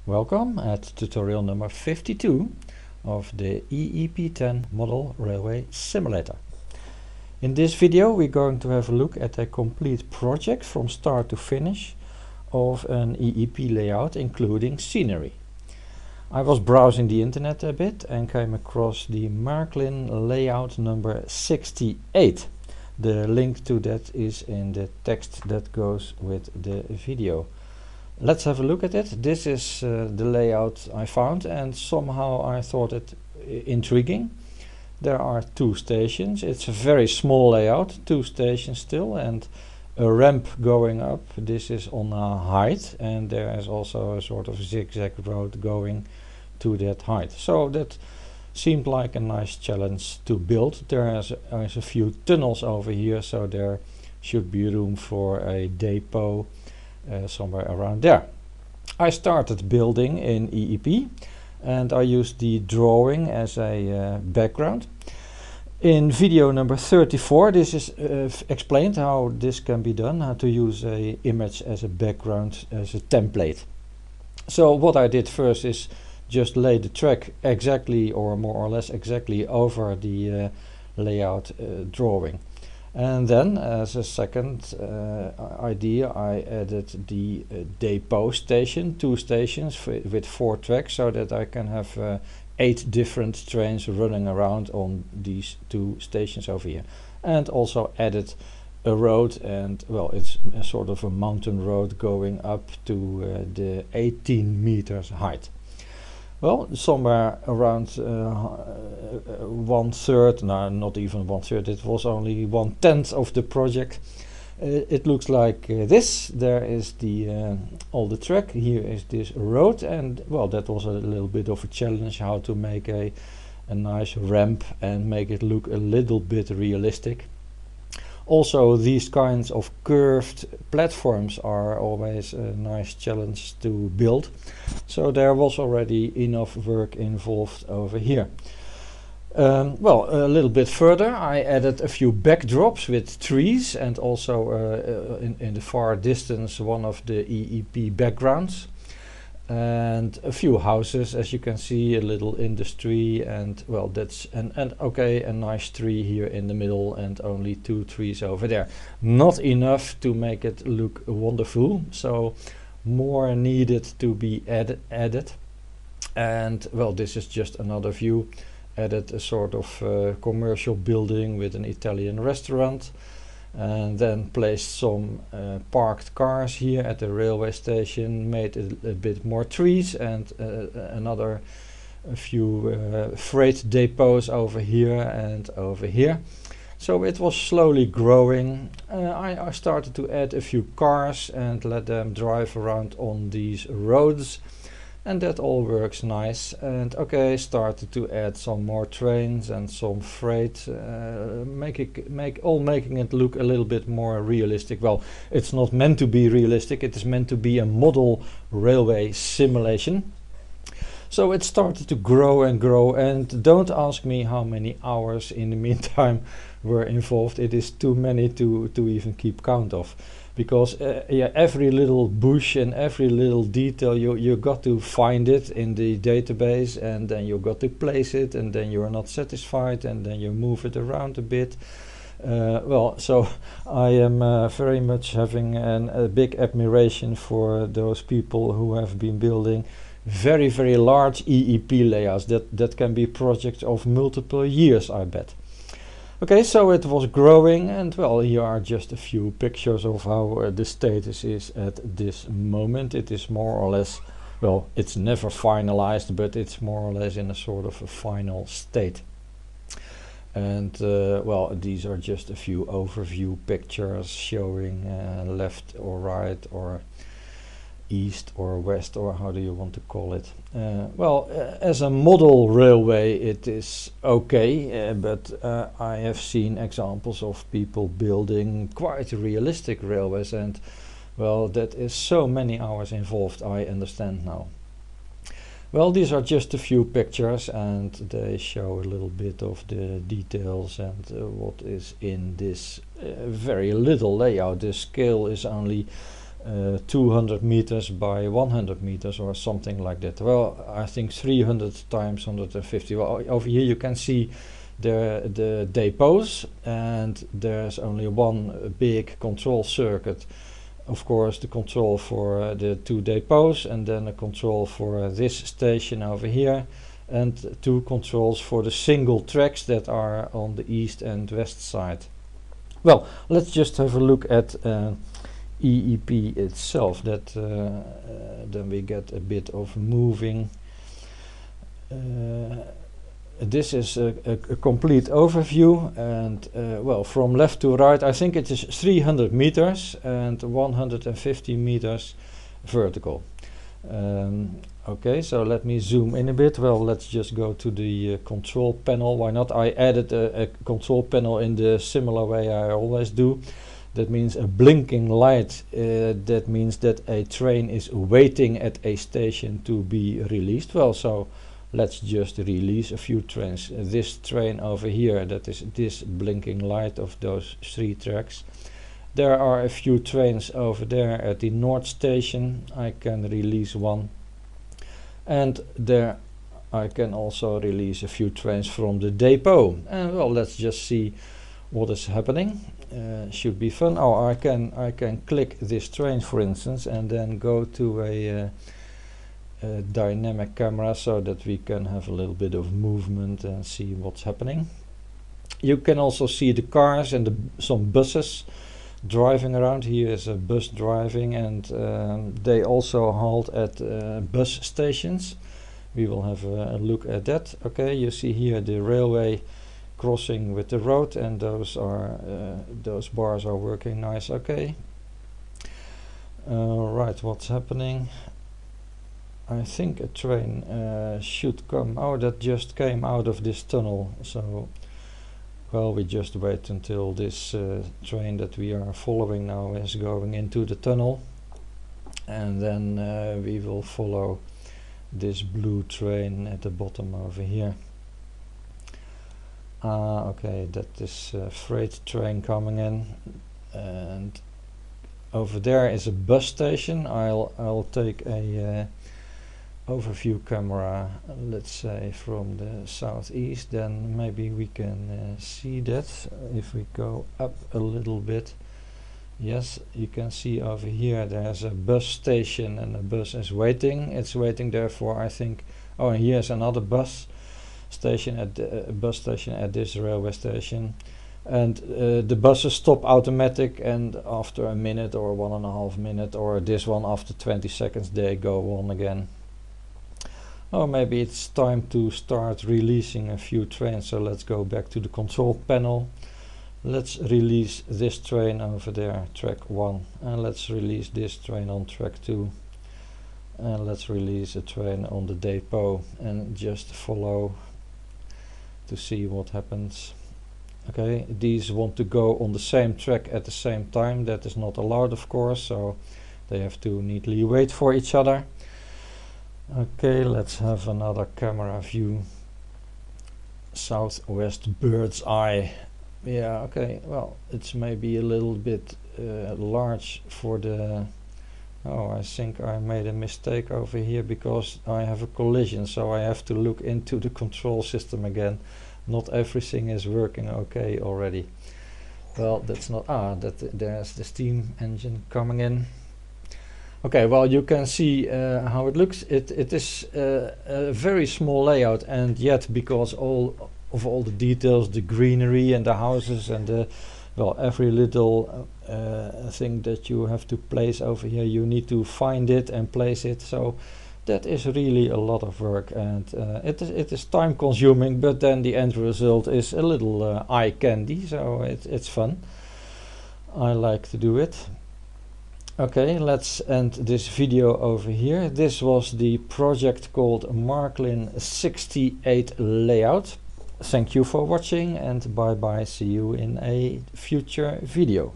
Welcome at tutorial number 52 of the EEP-10 Model Railway Simulator. In this video we're going to have a look at a complete project from start to finish of an EEP layout including scenery. I was browsing the internet a bit and came across the Marklin layout number 68. The link to that is in the text that goes with the video. Let's have a look at it. This is the layout I found, and somehow I thought it intriguing. There are two stations. It's a very small layout, two stations still, and a ramp going up. This is on a height, and there is also a sort of zigzag road going to that height. So that seemed like a nice challenge to build. There is a few tunnels over here, so there should be room for a depot somewhere around there. I started building in EEP and I used the drawing as a background. In video number 34 this is explained how this can be done, how to use a image as a background, as a template. So what I did first is just lay the track exactly, or more or less exactly, over the layout drawing. And then as a second idea I added the depot station, two stations with 4 tracks, so that I can have 8 different trains running around on these 2 stations over here. And also added a road, and well, it's a sort of a mountain road going up to the 18 meters height. Well, somewhere around 1/3, no, not even 1/3, it was only 1/10 of the project. It looks like this. There is the all the track, here is this road, and well, that was a little bit of a challenge, how to make a nice ramp and make it look a little bit realistic. Also, these kinds of curved platforms are always a nice challenge to build. So there was already enough work involved over here. Well, a little bit further I added a few backdrops with trees, and also in the far distance one of the EEP backgrounds. And a few houses, as you can see, a little industry, and well, that's and okay, a nice tree here in the middle, and only 2 trees over there. Not enough to make it look wonderful, so more needed to be added. And well, this is just another view. Added a sort of commercial building with an Italian restaurant, and then placed some parked cars here at the railway station, made a bit more trees, and a few freight depots over here and over here. So it was slowly growing. I started to add a few cars and let them drive around on these roads, and that all works nice. And okay, started to add some more trains and some freight, making it look a little bit more realistic. Well, it's not meant to be realistic, it is meant to be a model railway simulation. So it started to grow and grow, and don't ask me how many hours in the meantime were involved. It is too many to even keep count of. Because yeah, every little bush and every little detail, you got to find it in the database, and then you got to place it, and then you're not satisfied, and then you move it around a bit. Well, so I am very much having a big admiration for those people who have been building very, very large EEP layouts. That can be projects of multiple years, I bet. Okay, so it was growing, and well, here are just a few pictures of how the status is at this moment. It is more or less, well, it's never finalized, but it's more or less in a sort of a final state. And well, these are just a few overview pictures showing left or right or east or west, or how do you want to call it. Well, as a model railway it is okay, but I have seen examples of people building quite realistic railways, and well, that is so many hours involved, I understand now. Well, these are just a few pictures, and they show a little bit of the details and what is in this very little layout. The scale is only 200 meters by 100 meters or something like that. Well, I think 300 times 150. Well, over here you can see the depots, and there's only one big control circuit. Of course, the control for the two depots, and then a control for this station over here, and two controls for the single tracks that are on the east and west side. Well, let's just have a look at EEP itself, that then we get a bit of moving. This is a complete overview, and well, from left to right I think it is 300 meters and 150 meters vertical. Okay, so let me zoom in a bit. Well, let's just go to the control panel. Why not? I added a control panel in the similar way I always do. That means a blinking light. That means that a train is waiting at a station to be released. Well, so let's just release a few trains. This train over here, that is this blinking light of those 3 tracks. There are a few trains over there at the north station. I can release one. And there I can also release a few trains from the depot. And well, let's just see what is happening. Should be fun. Oh, I can click this train, for instance, and then go to a dynamic camera so that we can have a little bit of movement and see what's happening. You can also see the cars and some buses driving around. Here is a bus driving, and they also halt at bus stations. We will have a look at that. Okay, you see here the railway crossing with the road, and those bars are working nice. Okay, right, what's happening? I think a train should come. Oh, that just came out of this tunnel. So well, we just wait until this train that we are following now is going into the tunnel, and then we will follow this blue train at the bottom over here. Okay, that is a freight train coming in, and over there is a bus station. I'll take a overview camera, let's say from the southeast, then maybe we can see that. If we go up a little bit, yes, you can see over here there's a bus station, and the bus is waiting. It's waiting there for, I think, oh, and here's another bus station at this railway station, and the buses stop automatic, and after a minute or 1.5 minutes, or this one after 20 seconds, they go on again. Oh, maybe it's time to start releasing a few trains. So let's go back to the control panel. Let's release this train over there, track 1, and let's release this train on track 2, and let's release a train on the depot, and just follow to see what happens. Okay, these want to go on the same track at the same time. That is not allowed, of course, so they have to neatly wait for each other. Okay, let's have another camera view. Southwest bird's eye. Yeah, okay, well, it's maybe a little bit large for the... Oh, I think I made a mistake over here because I have a collision, so I have to look into the control system again. Not everything is working okay already. Well, that's not... there's the steam engine coming in. Okay, well, you can see how it looks. It is a very small layout, and yet because all the details, the greenery and the houses and the, well, every little thing that you have to place over here, you need to find it and place it. So that is really a lot of work, and it is time consuming, but then the end result is a little eye candy, so it's fun. I like to do it. Okay, let's end this video over here. This was the project called Marklin 68 layout. Thank you for watching, and bye bye. See you in a future video.